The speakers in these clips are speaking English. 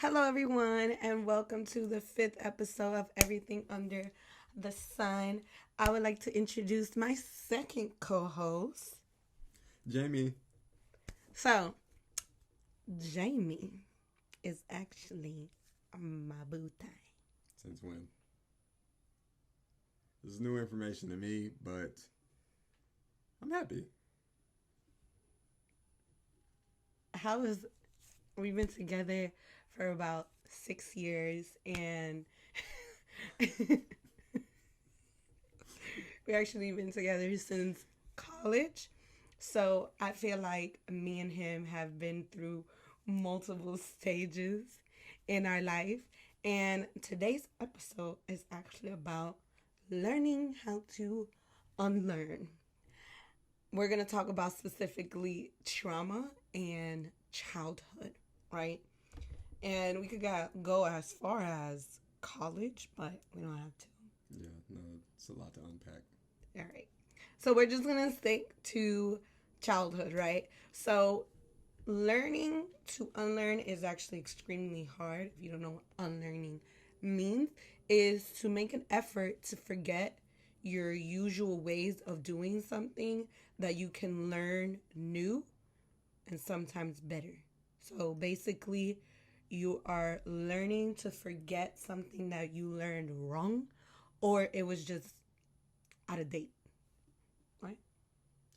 Hello, everyone, and welcome to the fifth episode of Everything Under the Sun. I would like to introduce my second co host. Jamie. So, Jamie is actually my boo thing. Since when? This is new information to me, but I'm happy. How is we've been together for about 6 years, and we actually been together since college. So I feel like me and him have been through multiple stages in our life. And today's episode is actually about learning how to unlearn. We're going to talk about specifically trauma and childhood, right? And we could go as far as college, but we don't have to. Yeah, no, it's a lot to unpack. All right. So we're just going to stick to childhood, right? So learning to unlearn is actually extremely hard. If you don't know what unlearning means, is to make an effort to forget your usual ways of doing something that you can learn new and sometimes better. So basically, you are learning to forget something that you learned wrong or it was just out of date, right?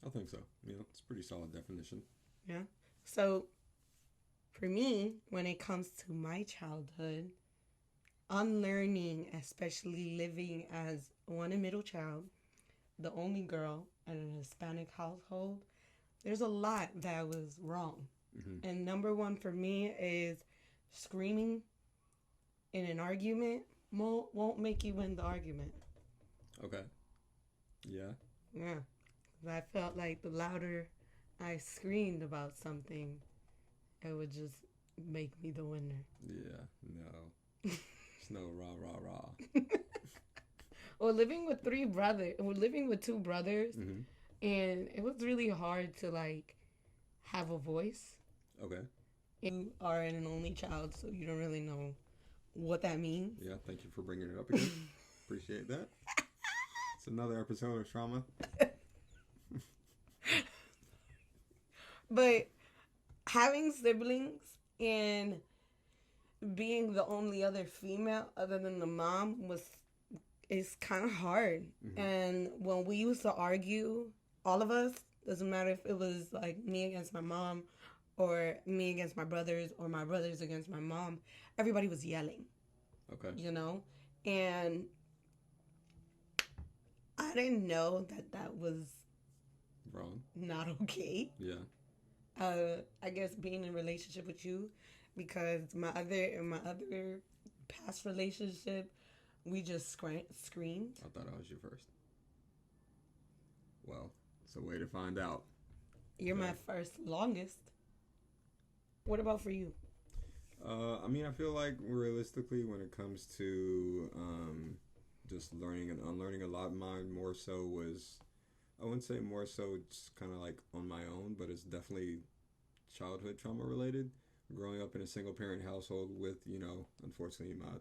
I think so. It's a pretty solid definition. Yeah. So for me, when it comes to my childhood, unlearning, especially living as one a middle child, the only girl in an Hispanic household, there's a lot that was wrong. Mm-hmm. And number one for me is screaming in an argument won't make you win the argument. Okay. Yeah. Yeah. I felt like the louder I screamed about something, it would just make me the winner. Yeah. No. It's no rah rah rah. Or living with two brothers, Mm-hmm. and it was really hard to like have a voice. Okay. You are an only child, so you don't really know what that means. Yeah. Thank you for bringing it up again. Appreciate that. It's another episode of trauma. But having siblings and being the only other female other than the mom was is kind of hard. Mm-hmm. And when we used to argue, all of us, doesn't matter if it was like me against my mom or me against my brothers or my brothers against my mom, everybody was yelling. Okay. And I didn't know that was Wrong. not okay. Yeah. I guess being in a relationship with you, because my other past relationship, we just screamed. I thought I was you first. Well, it's a way to find out. You're my first longest. What about for you? I feel like realistically, when it comes to just learning and unlearning, a lot of mine more so was, I wouldn't say more so just kind of like on my own, but it's definitely childhood trauma related. Growing up in a single parent household with, unfortunately, my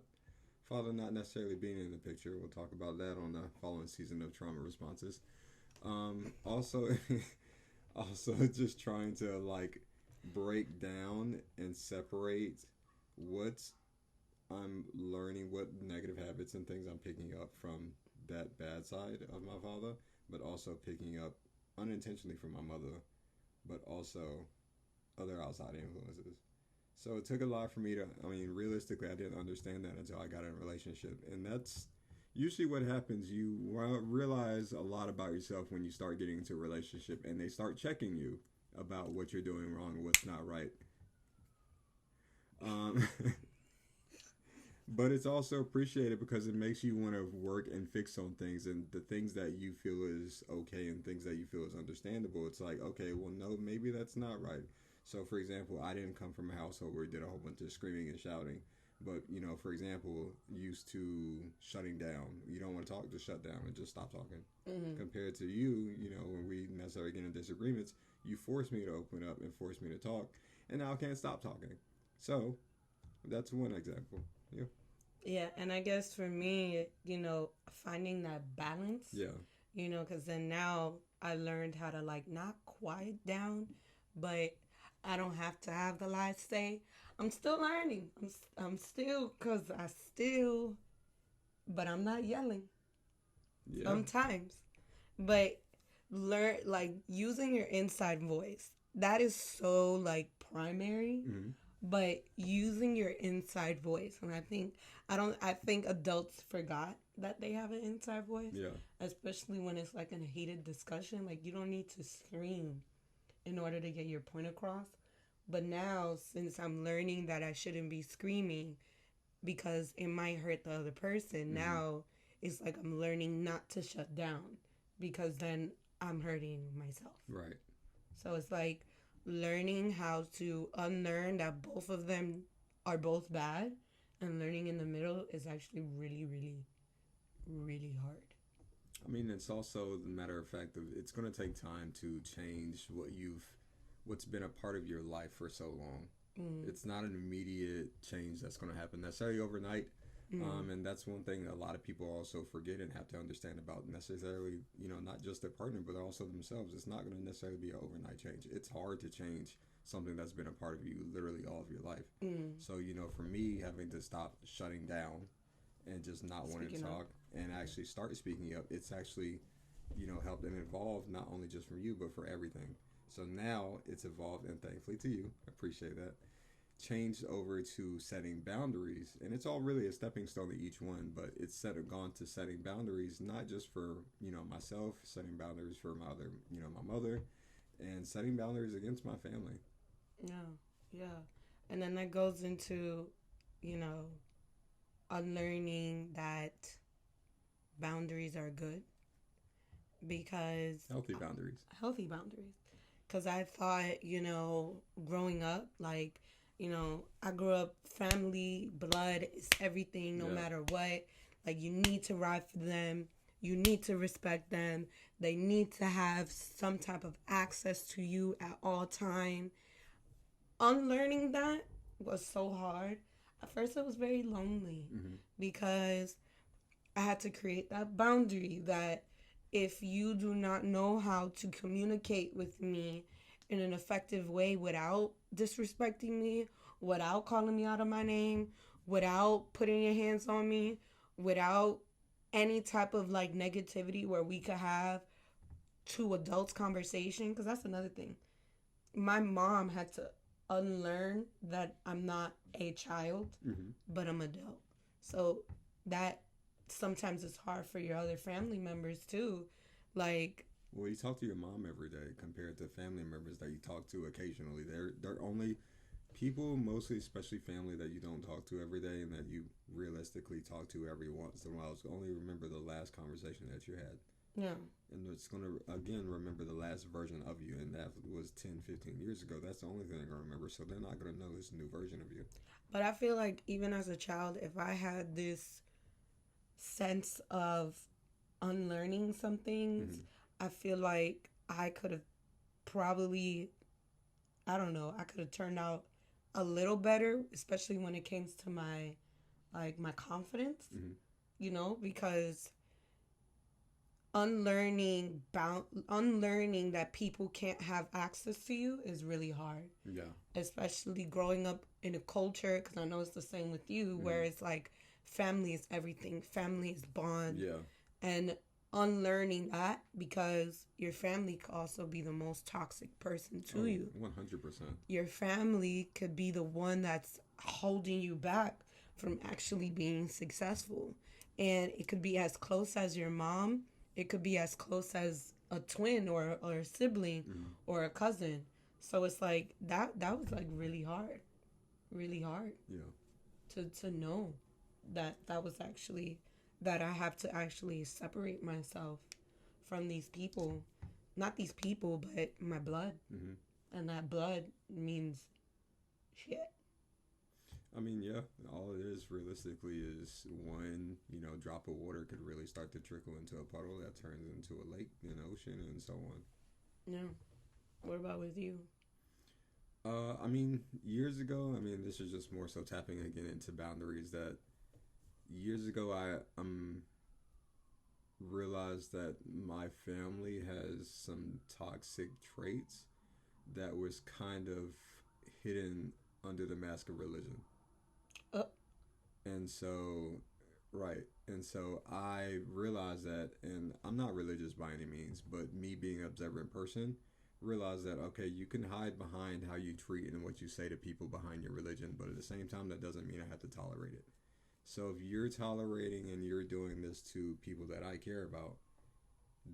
father not necessarily being in the picture. We'll talk about that on the following season of Trauma Responses. Also, also just trying to like break down and separate what I'm learning, what negative habits and things I'm picking up from that bad side of my father, but also picking up unintentionally from my mother, but also other outside influences. So it took a lot for me to, realistically, I didn't understand that until I got in a relationship. And that's usually what happens. You realize a lot about yourself when you start getting into a relationship and they start checking you about what you're doing wrong and what's not right. But it's also appreciated because it makes you want to work and fix on things, and the things that you feel is okay and things that you feel is understandable. It's like, okay, well, no, maybe that's not right. So, for example, I didn't come from a household where we did a whole bunch of screaming and shouting. But, for example, used to shutting down. You don't want to talk, just shut down and just stop talking. Mm-hmm. Compared to you, when we necessarily get in disagreements, you force me to open up and force me to talk. And now I can't stop talking. So, That's one example. Yeah. Yeah, and I guess for me, finding that balance, Yeah. because then now I learned how to like not quiet down, but I don't have to have the last say. I'm still learning. I'm still, because I still, but I'm not yelling Yeah. sometimes. But learn, like, using your inside voice. That is so, like, primary, Hmm. but using your inside voice. And I think adults forgot that they have an inside voice, Yeah. especially when it's like in a heated discussion. Like, you don't need to scream in order to get your point across. But now, since I'm learning that I shouldn't be screaming because it might hurt the other person, Hmm. now it's like I'm learning not to shut down because then I'm hurting myself. Right. So it's like learning how to unlearn that both of them are both bad, and learning in the middle is actually really, really, really hard. I mean, it's also the matter of fact of it's going to take time to change what's been a part of your life for so long. Mm, It's not an immediate change that's going to happen necessarily overnight. mm, And that's one thing that a lot of people also forget and have to understand about necessarily, not just their partner, but also themselves. It's not going to necessarily be an overnight change. It's hard to change something that's been a part of you literally all of your life. mm. So, for me, having to stop shutting down and just not wanting to Speaking up. talk and actually start speaking up, it's actually, helped and evolved not only just from you, but for everything. So now it's evolved, and thankfully to you, I appreciate that, changed over to setting boundaries, and it's all really a stepping stone to each one, but it's gone to setting boundaries not just for myself, setting boundaries for my other my mother, and setting boundaries against my family. Yeah, yeah. And then that goes into, you know, unlearning that boundaries are good, because Healthy boundaries. healthy boundaries. Because I thought, growing up, like, I grew up family, blood is everything, no Yeah. matter what. Like, you need to ride for them, you need to respect them, they need to have some type of access to you at all time. Unlearning that was so hard. At first, it was very lonely Hmm. because I had to create that boundary that if you do not know how to communicate with me in an effective way without disrespecting me, without calling me out of my name, without putting your hands on me, without any type of like negativity where we could have two adults conversation, because that's another thing. My mom had to unlearn that I'm not a child, Hmm. but I'm adult. So that sometimes it's hard for your other family members too. Like, Well, you talk to your mom every day compared to family members that you talk to occasionally. They're only people, mostly, especially family that you don't talk to every day and that you realistically talk to every once in a while. So only remember the last conversation that you had. yeah. And it's going to, again, remember the last version of you. And that was 10, 15 years ago. That's the only thing they're going to remember. So they're not going to know this new version of you. But I feel like even as a child, if I had this sense of unlearning some things, Hmm. I feel like I could have probably, I don't know, I could have turned out a little better, especially when it came to my confidence, Hmm. because unlearning that people can't have access to you is really hard, Yeah. especially growing up in a culture, because I know it's the same with you, where Hmm. it's like family is everything, family is bond, Yeah. and unlearning that, because your family could also be the most toxic person to Oh, you. 100%. Your family could be the one that's holding you back from actually being successful. And it could be as close as your mom, it could be as close as a twin or a sibling Hmm. or a cousin. So it's like that was like really hard. Really hard Yeah. to know that was actually that I have to actually separate myself from these people. Not these people, but my blood. Hmm. And that blood means shit. I mean, yeah, all it is realistically is one, drop of water could really start to trickle into a puddle that turns into a lake, an ocean, and so on. Yeah. What about with you? I mean, years ago, I mean, this is just more so tapping again into boundaries that years ago I realized that my family has some toxic traits that was kind of hidden under the mask of religion. Uh, And so, right. And so I realized that, and I'm not religious by any means, but me being an observant person, realized that, okay, you can hide behind how you treat and what you say to people behind your religion, but at the same time, that doesn't mean I have to tolerate it. So if you're tolerating and you're doing this to people that I care about,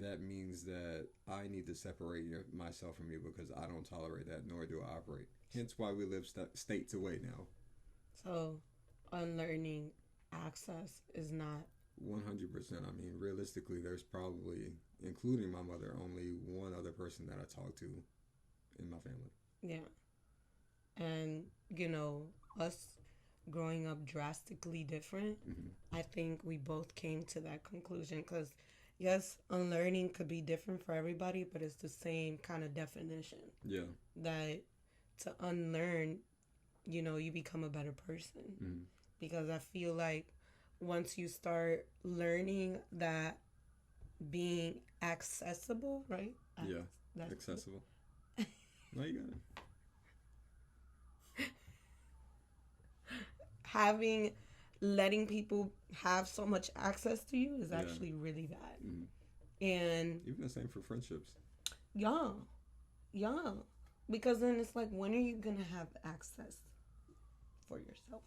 that means that I need to separate myself from you because I don't tolerate that, nor do I operate. Hence why we live states away now. so unlearning access is not. 100%. I mean, realistically, there's probably, including my mother, only one other person that I talk to in my family. Yeah. And, you know, us growing up drastically different, Mm-hmm. I think we both came to that conclusion because, yes, unlearning could be different for everybody, but it's the same kind of definition Yeah. that to unlearn, you know, you become a better person. Mm-hmm. Because I feel like once you start learning that being accessible, right? Yeah. That's Accessible. No, you got it. having letting people have so much access to you is Yeah. actually really bad. Mm-hmm. And Even the same for friendships. yeah, yeah. Because then it's like, when are you gonna have access for yourself?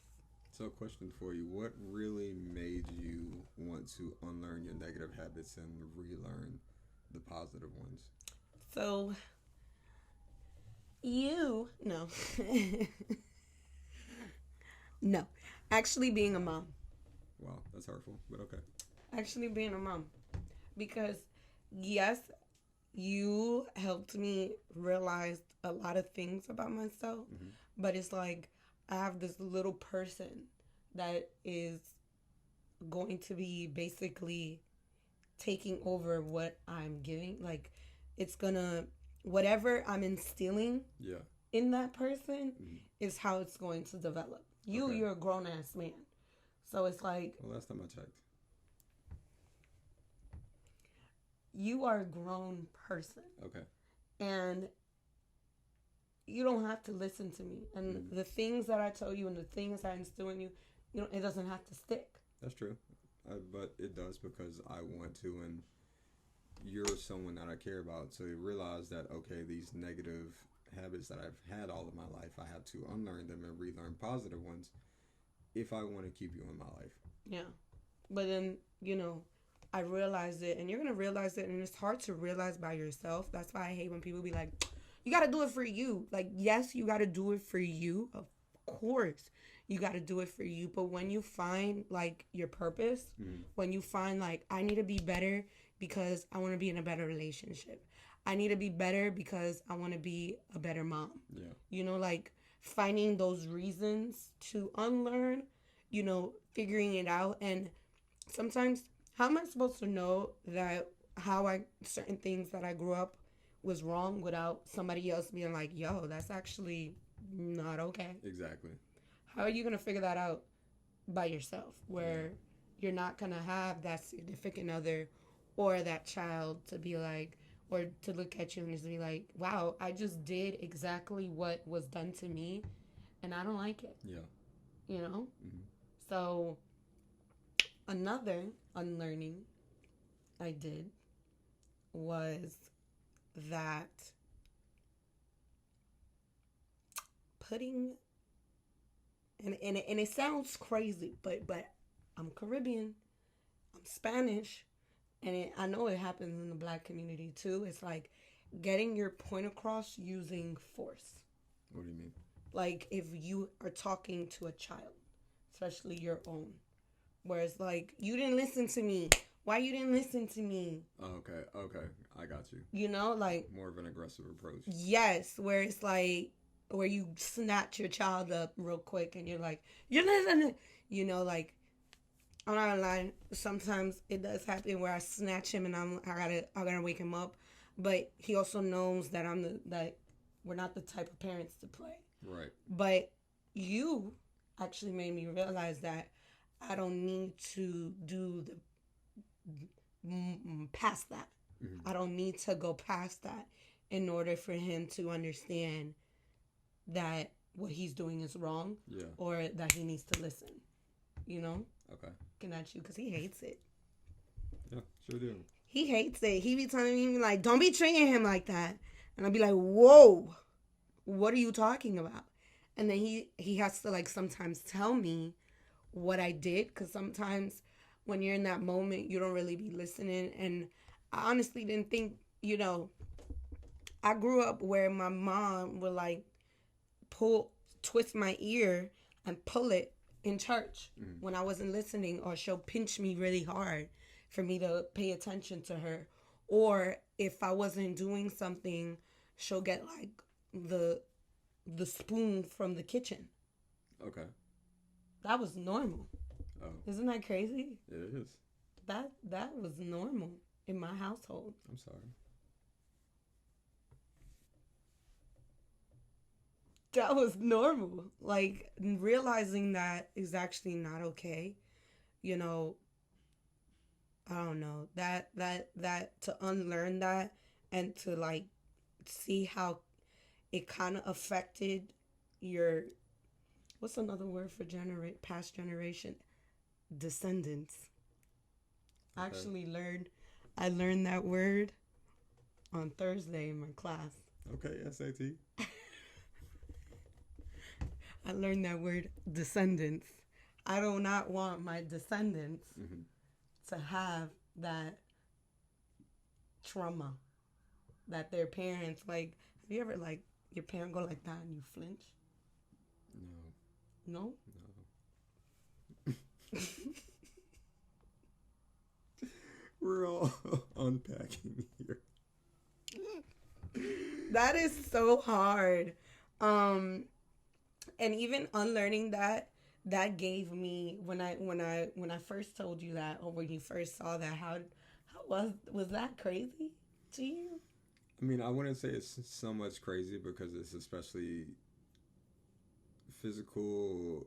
So, question for you: what really made you want to unlearn your negative habits and relearn the positive ones? So you no. No. Actually being a mom. Wow, that's hurtful, but okay. Actually being a mom. Because yes, you helped me realize a lot of things about myself, Mm-hmm. but it's like I have this little person that is going to be basically taking over what I'm giving. Like, it's gonna, whatever I'm instilling Yeah. in that person Mm-hmm. is how it's going to develop. Okay. You're a grown ass man. So it's like, Well, last time I checked. you are a grown person. Okay. And you don't have to listen to me. And Mm-hmm. the things that I tell you and the things I instill in you, you know, it doesn't have to stick. That's true. But it does because I want to, and you're someone that I care about. So you realize that, okay, these negative habits that I've had all of my life, I have to unlearn them and relearn positive ones if I want to keep you in my life. Yeah. But then, you know, I realized it, and you're going to realize it, and it's hard to realize by yourself. That's why I hate when people be like, you got to do it for you. Like, yes, you got to do it for you. Of course, you got to do it for you. But when you find, like, your purpose, Mm-hmm. when you find, like, I need to be better because I want to be in a better relationship. I need to be better because I want to be a better mom. Yeah. You know, like, finding those reasons to unlearn, you know, figuring it out. And sometimes, how am I supposed to know that how I, certain things that I grew up was wrong without somebody else being like, yo, that's actually not okay? Exactly. How are you going to figure that out by yourself, where you're not going to have that significant other or that child to be like, or to look at you and just be like, wow, I just did exactly what was done to me and I don't like it, Yeah. you know? Mm-hmm. So, another unlearning I did was that putting, and it sounds crazy, but I'm Caribbean, I'm Spanish, and I know it happens in the black community too. It's like getting your point across using force. What do you mean? Like, if you are talking to a child, especially your own, where it's like, you didn't listen to me. Why you didn't listen to me? Oh, okay. Okay. I got you. You know, like, More of an aggressive approach. yes, where it's like, where you snatch your child up real quick and you're like, you're listening. You know, like, I'm not gonna lie, sometimes it does happen where I snatch him and I gotta wake him up. But he also knows that I'm the, that We're not the type of parents to play. Right. But you actually made me realize that I don't need to do the past that. Mm-hmm. I don't need to go past that in order for him to understand that what he's doing is wrong, Yeah. or that he needs to listen. You know? Okay. Looking at you because he hates it. Yeah, sure do. He hates it. He be telling me like, "Don't be treating him like that," and I'll be like, "Whoa, what are you talking about?" And then he has to like sometimes tell me what I did, because sometimes when you're in that moment, you don't really be listening. And I honestly didn't think, I grew up where my mom would like pull, twist my ear and pull it in church when I wasn't listening, or she'll pinch me really hard for me to pay attention to her. Or if I wasn't doing something, she'll get like the spoon from the kitchen. Okay. That was normal. Oh, Isn't that crazy? it is. That was normal in my household. I'm sorry. That was normal. Like realizing that is actually not okay. You know, I don't know. That to unlearn that and to like see how it kind of affected your, what's another word for generate past generation, descendants. Okay. I learned that word on Thursday in my class. Okay, SAT. I learned that word descendants. I do not want my descendants Mm-hmm. to have that trauma that their parents like. Have you ever like your parent go like that and you flinch? No. No? No. We're all unpacking here. That is so hard. And even unlearning that gave me, when I first told you that, or when you first saw that, how was that crazy to you? I mean, I wouldn't say it's so much crazy because it's especially physical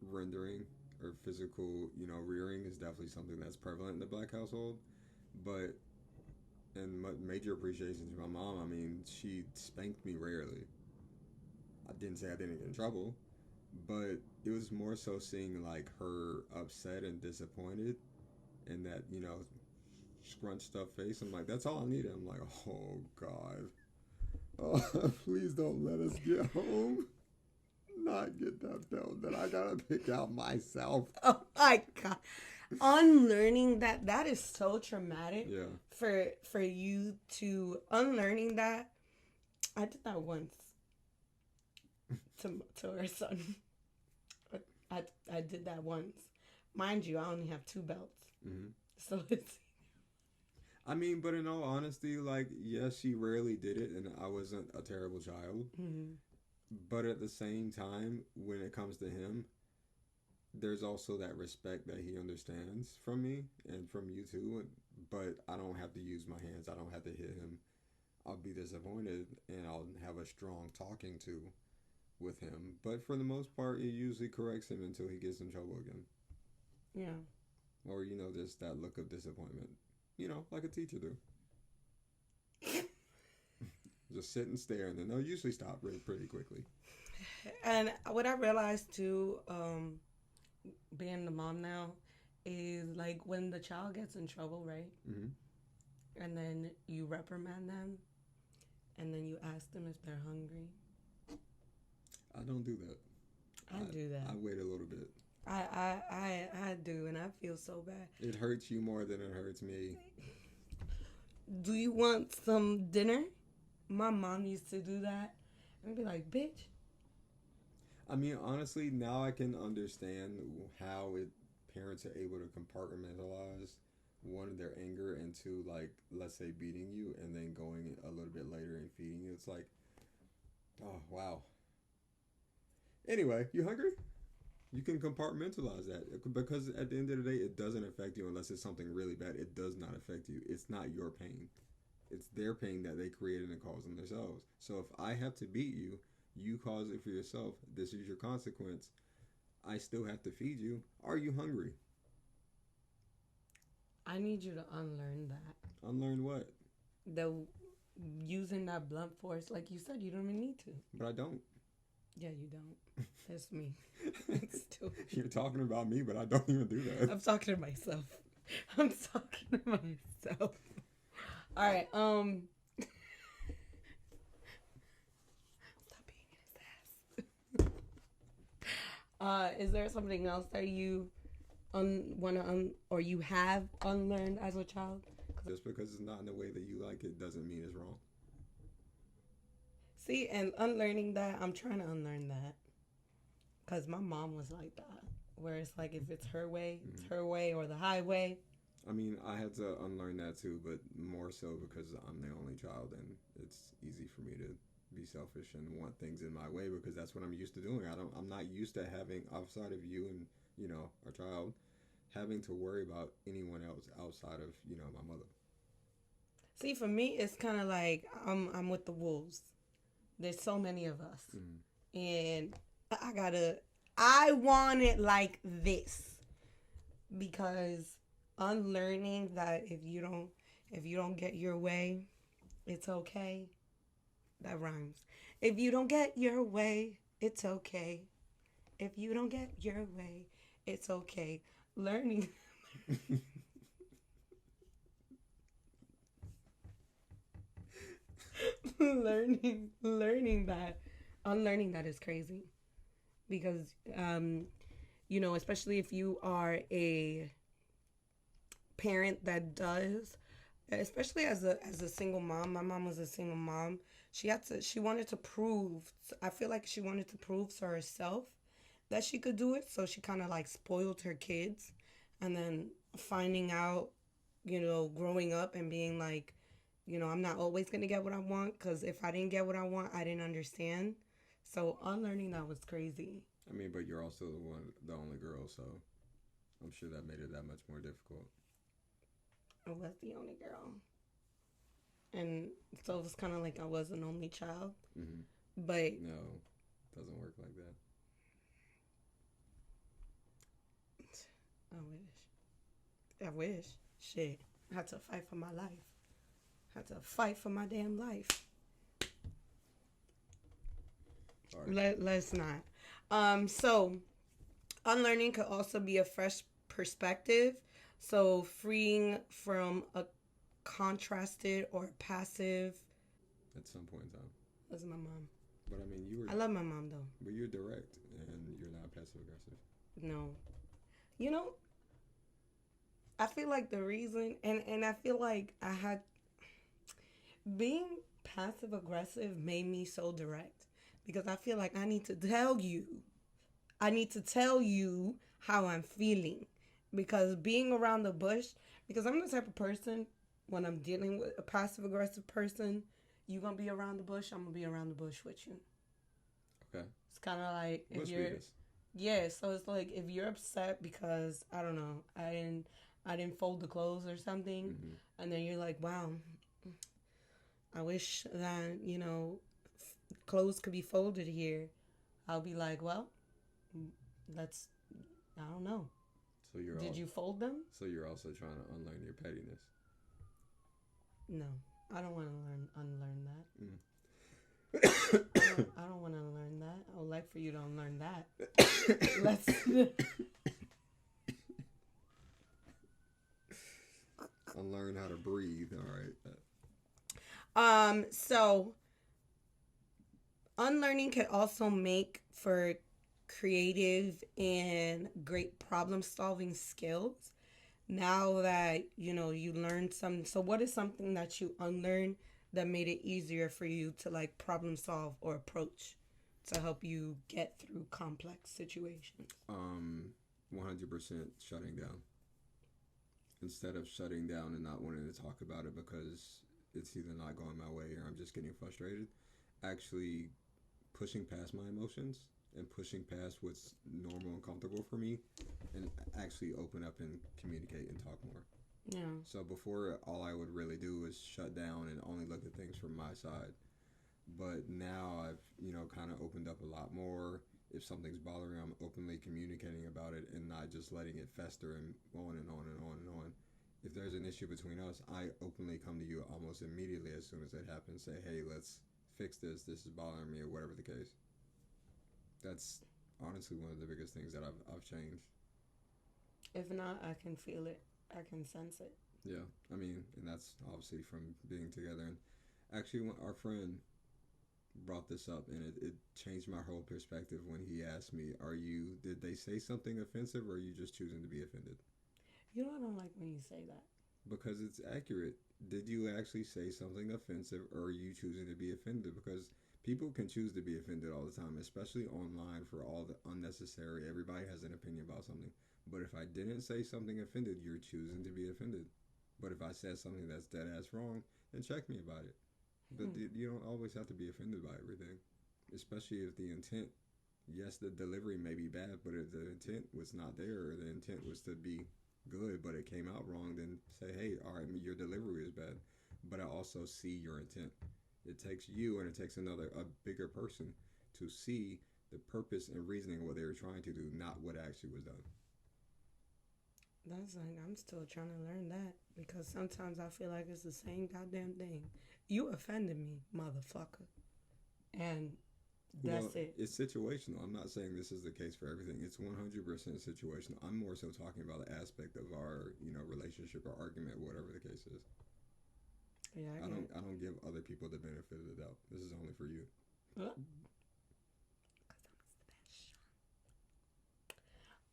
rendering or physical, rearing is definitely something that's prevalent in the black household. But and major appreciation to my mom. I mean, she spanked me rarely. I didn't say I didn't get in trouble, but it was more so seeing like her upset and disappointed, and that scrunched up face. I'm like, that's all I needed. I'm like, oh god, oh, please don't let us get home. Not get that belt that I gotta pick out myself. Oh my god. Unlearning that is so traumatic. Yeah. For you to unlearning that. I did that once to our son. I did that once. Mind you, I only have 2 belts. Mm-hmm. So it's, I mean, but in all honesty, like, yes, she rarely did it, and I wasn't a terrible child. mm-hmm. But at the same time, when it comes to him, there's also that respect that he understands from me and from you too. But I don't have to use my hands. I don't have to hit him. I'll be disappointed, and I'll have a strong talking to with him. But for the most part, it usually corrects him until he gets in trouble again. Yeah. Or, just that look of disappointment. Like a teacher do. Just sit and stare, and then they'll usually stop pretty quickly. And what I realized too, being the mom now, is like when the child gets in trouble, right? Mm-hmm. And then you reprimand them, and then you ask them if they're hungry. I don't do that. I do that. I wait a little bit. I do, and I feel so bad. It hurts you more than it hurts me. Do you want some dinner? My mom used to do that. And be like, bitch. I mean, honestly, now I can understand how parents are able to compartmentalize one, their anger, and two, like, let's say beating you and then going a little bit later and feeding you. It's like, oh, wow. Anyway, you hungry? You can compartmentalize that because at the end of the day, it doesn't affect you unless it's something really bad. It does not affect you. It's not your pain. it's their pain that they created and caused on themselves. So if I have to beat you, you cause it for yourself. This is your consequence. I still have to feed you. Are you hungry? I need you to unlearn that. Unlearn what? The using that blunt force, like you said, you don't even need to. But I don't. Yeah, you don't. That's me. It's stupid. You're talking about me, but I don't even do that. I'm talking to myself. I'm talking to myself. All right. Stop being his ass. Is there something else that you or you have unlearned as a child? Just because it's not in the way that you like it doesn't mean it's wrong. See, and unlearning that, I'm trying to unlearn that. Because my mom was like that. Where it's like, if it's her way, it's her way or the highway. I mean, I had to unlearn that too, but more so because I'm the only child and it's easy for me to be selfish and want things in my way because that's what I'm used to doing. I'm not used to having, outside of you and, our child, having to worry about anyone else outside of, my mother. See, for me, it's kind of like I'm with the wolves. There's so many of us. And I want it like this. Because unlearning that if you don't get your way, it's okay. That rhymes. If you don't get your way, it's okay. If you don't get your way, it's okay. Learning. learning that, unlearning that is crazy. Because, especially if you are a parent that does, especially as a single mom. My mom was a single mom. She wanted to prove, I feel like she wanted to prove to herself that she could do it. So she kind of like spoiled her kids. And then finding out, growing up and being like, I'm not always going to get what I want. Because if I didn't get what I want, I didn't understand. So unlearning that was crazy. I mean, but you're also the only girl. So I'm sure that made it that much more difficult. I was the only girl. And so it was kind of like I was an only child. Mm-hmm. But no, it doesn't work like that. I wish. Shit. I had to fight for my life. I had to fight for my damn life. Let's not. So unlearning could also be a fresh perspective. So freeing from a contrasted or passive. At some point in time. That's my mom. But I mean, I love my mom though. But you're direct and you're not passive aggressive. No. I feel like the reason, and I feel like being passive aggressive made me so direct. Because I feel like I need to tell you how I'm feeling. Because being around the bush, because I'm the type of person, when I'm dealing with a passive aggressive person, you're going to be around the bush, I'm going to be around the bush with you. Okay. It's kind of like, if Bush you're, beaters. yeah, so it's like, if you're upset because, I don't know, I didn't fold the clothes or something, mm-hmm. and then you're like, wow, I wish that, clothes could be folded here. I'll be like, well, I don't know. So Did you fold them? So you're also trying to unlearn your pettiness. No, I don't want to unlearn that. I don't want to unlearn that. I would like for you to unlearn that. Let's. Unlearn how to breathe. All right. So unlearning can also make for creative and great problem solving skills. Now that you learned something, so what is something that you unlearned that made it easier for you to like problem solve or approach to help you get through complex situations? 100% shutting down. Instead of shutting down and not wanting to talk about it because it's either not going my way or I'm just getting frustrated, actually pushing past my emotions and pushing past what's normal and comfortable for me and actually open up and communicate and talk more. Yeah. So before, all I would really do was shut down and only look at things from my side. But now I've, kind of opened up a lot more. If something's bothering me, I'm openly communicating about it and not just letting it fester and on and on and on and on. If there's an issue between us, I openly come to you almost immediately as soon as it happens. Say, hey, let's fix this. This is bothering me, or whatever the case. That's honestly one of the biggest things that I've changed. If not, I can feel it. I can sense it. Yeah, I mean, and that's obviously from being together. And actually, when our friend brought this up, and it changed my whole perspective when he asked me, did they say something offensive, or are you just choosing to be offended? You know, I don't like when you say that. Because it's accurate. Did you actually say something offensive, or are you choosing to be offended? Because people can choose to be offended all the time, especially online for all the unnecessary. Everybody has an opinion about something. But if I didn't say something offended, you're choosing to be offended. But if I said something that's dead ass wrong, then check me about it. But you don't always have to be offended by everything, especially if the intent. Yes, the delivery may be bad, but if the intent was not there, or the intent was to be good, but it came out wrong, then say, hey, all right, your delivery is bad, but I also see your intent. It takes you, and it takes a bigger person to see the purpose and reasoning of what they were trying to do, not what actually was done. That's like, I'm still trying to learn that because sometimes I feel like it's the same goddamn thing. You offended me, motherfucker. And that's it. It's situational. I'm not saying this is the case for everything. It's 100% situational. I'm more so talking about the aspect of our, relationship or argument, whatever the case is. Yeah, I don't give other people the benefit of the doubt. This is only for you.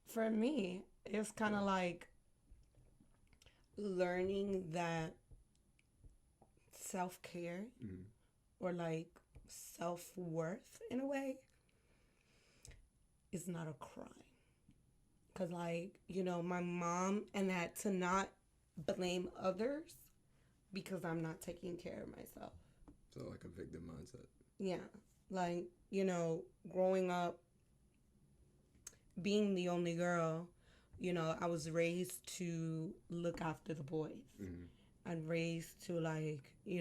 For me, it's kind of like learning that self care Mm-hmm. or like self worth in a way is not a crime. Because, like, my mom, and that to not blame others because I'm not taking care of myself. So, like a victim mindset. Yeah. Like, growing up, being the only girl, I was raised to look after the boys. Mm-hmm. I'm raised to, like, be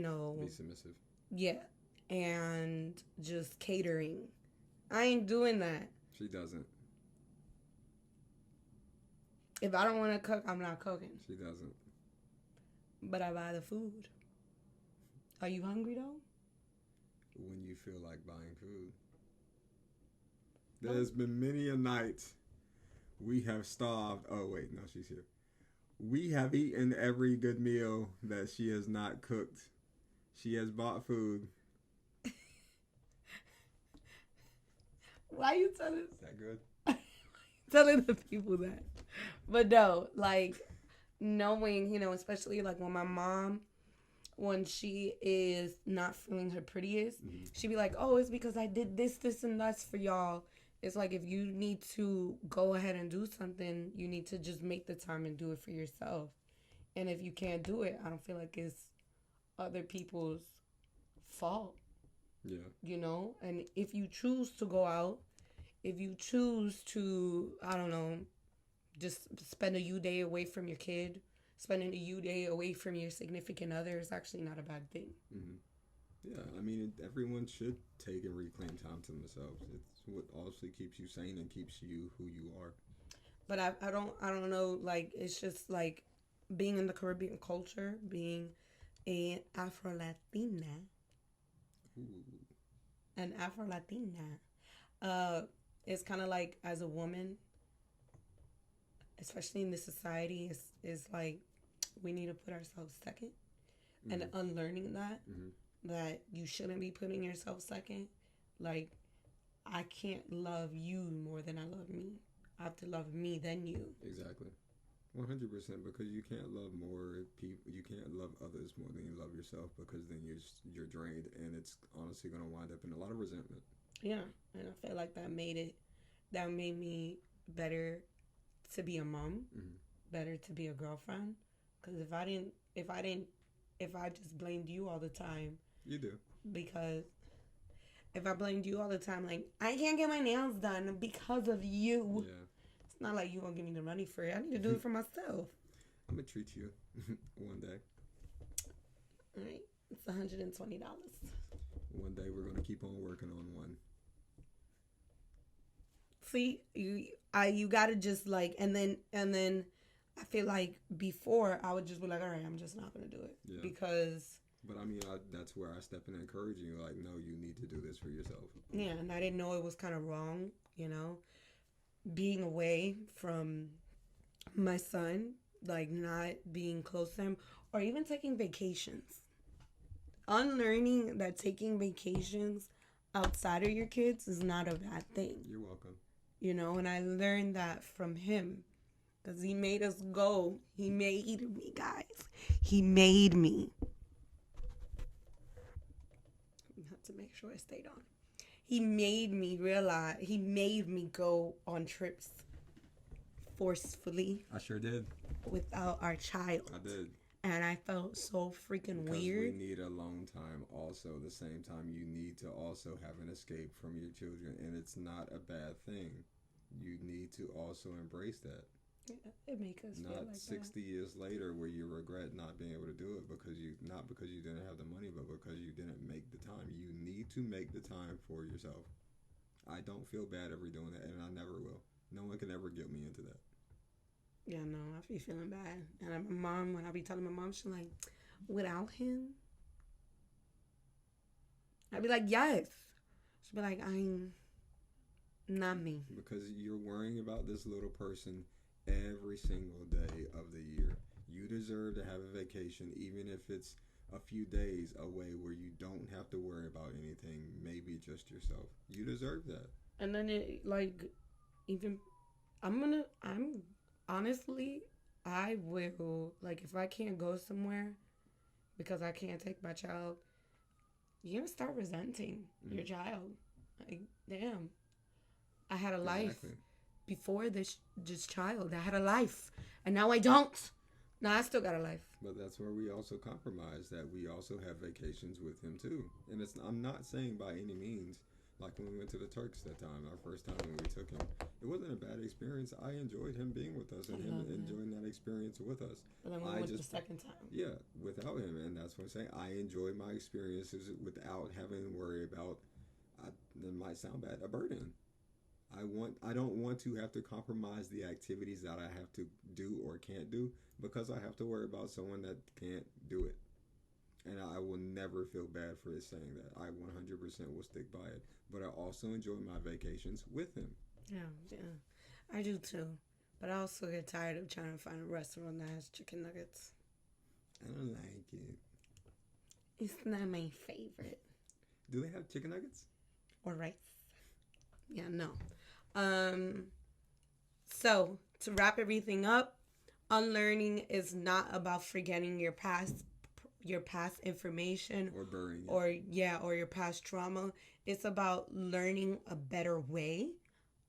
submissive. Yeah. And just catering. I ain't doing that. She doesn't. If I don't want to cook, I'm not cooking. She doesn't. But I buy the food. Are you hungry, though? When you feel like buying food. There's been many a night we have starved. Oh, wait, no, she's here. We have eaten every good meal that she has not cooked. She has bought food. Why you telling? Is that good? Telling the people that? But no, like knowing, especially like when my mom, when she is not feeling her prettiest, Mm-hmm. she'd be like, "Oh, it's because I did this, and that's for y'all." It's like if you need to go ahead and do something, you need to just make the time and do it for yourself. And if you can't do it, I don't feel like it's other people's fault. Yeah. And if you choose to go out, if you choose to, I don't know, just spend a you day away from your kid, spending a you day away from your significant other is actually not a bad thing. Mm-hmm. Yeah, I mean, everyone should take and reclaim time to themselves. It's what obviously keeps you sane and keeps you who you are. But I don't know, like, it's just like being in the Caribbean culture, being an Afro-Latina, Ooh. an Afro-Latina, it's kind of like as a woman, especially in this society, is like we need to put ourselves 2nd. Mm-hmm. And unlearning that, mm-hmm. that you shouldn't be putting yourself 2nd. Like, I can't love you more than I love me. I have to love me then you. Exactly. 100%, because you can't love more people. You can't love others more than you love yourself, because then you're drained, and it's honestly going to wind up in a lot of resentment. Yeah, and I feel like that made me better to be a mom, mm-hmm. better to be a girlfriend. Because if I just blamed you all the time, you do. Because if I blamed you all the time, like, I can't get my nails done because of you. Yeah. It's not like you gonna give me the money for it. I need to do it for myself. I'm gonna treat you one day. All right, it's $120. One day we're gonna keep on working on one. See, you gotta just like, and then I feel like before I would just be like, all right, I'm just not gonna do it because. But I mean, that's where I step in and encourage you. Like, no, you need to do this for yourself. Yeah, and I didn't know it was kind of wrong, being away from my son, like not being close to him, or even taking vacations. Unlearning that taking vacations outside of your kids is not a bad thing. You're welcome. And I learned that from him because he made us go. He made me, guys. He made me. I have to make sure I stayed on. He made me realize, he made me go on trips forcefully. I sure did. Without our child. I did. And I felt so freaking weird. We need alone time also. The same time you need to also have an escape from your children. And it's not a bad thing. You need to also embrace that. Yeah, it makes us not feel like 60 that. years later where you regret not being able to do it not because you didn't have the money, but because you didn't make the time. You need to make the time for yourself. I don't feel bad ever doing that, and I never will. No one can ever guilt me into that. Yeah, no, I be feeling bad. And my mom, when I be telling my mom, she's like, without him? I'd be like, yes. She'd be like, I'm not me. Because you're worrying about this little person every single day of the year. You deserve to have a vacation, even if it's a few days away where you don't have to worry about anything, maybe just yourself. You deserve that. And then honestly, I will, like, if I can't go somewhere because I can't take my child, you're going to start resenting your child. Like, damn. I had a life before this child. I had a life. And now I don't. Now I still got a life. But that's where we also compromise, that we also have vacations with him, too. And I'm not saying by any means, like when we went to the Turks that time, our first time when we took him, it wasn't a bad experience. I enjoyed him being with us and him enjoying that experience with us. But then we went the second time. Yeah, without him. And that's what I'm saying. I enjoyed my experiences without having to worry about, it might sound bad, a burden. I don't want to have to compromise the activities that I have to do or can't do because I have to worry about someone that can't do it. And I will never feel bad for saying that. I 100% will stick by it. But I also enjoy my vacations with him. Yeah. I do too. But I also get tired of trying to find a restaurant that has chicken nuggets. I don't like it. It's not my favorite. Do they have chicken nuggets? Or rice? Yeah, no. So to wrap everything up, unlearning is not about forgetting your past information or burying it. or your past trauma. It's about learning a better way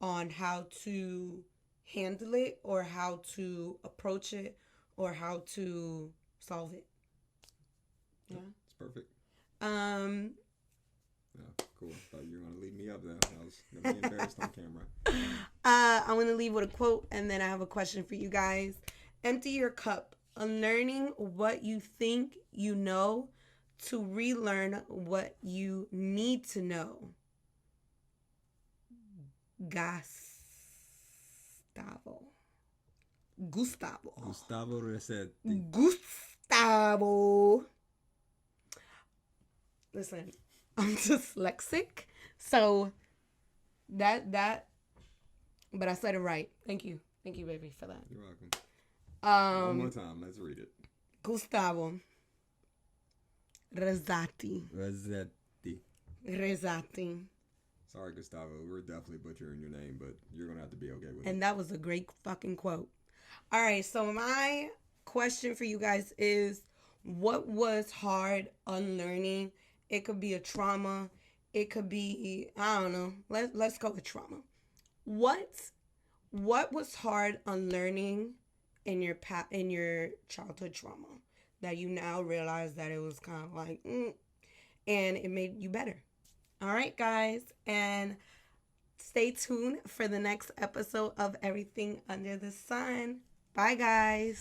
on how to handle it or how to approach it or how to solve it. Yeah. It's perfect. Oh, cool. Thought you were going to leave me up there. I was going to be embarrassed on camera. I'm going to leave with a quote, and then I have a question for you guys. Empty your cup. Unlearning what you think you know to relearn what you need to know. Gustavo Rossetti. Gustavo. Listen, I'm dyslexic, so that but I said it right. Thank you, baby, for that. You're welcome. One more time, let's read it. Gustavo Rossetti. Sorry, Gustavo, we're definitely butchering your name, but you're gonna have to be okay with it. And that was a great fucking quote. All right, so my question for you guys is, what was hard unlearning? It could be a trauma. It could be, I don't know. Let's go with trauma. What was hard unlearning in your childhood trauma that you now realize that it was kind of like, and it made you better? All right, guys, and stay tuned for the next episode of Everything Under the Sun. Bye, guys.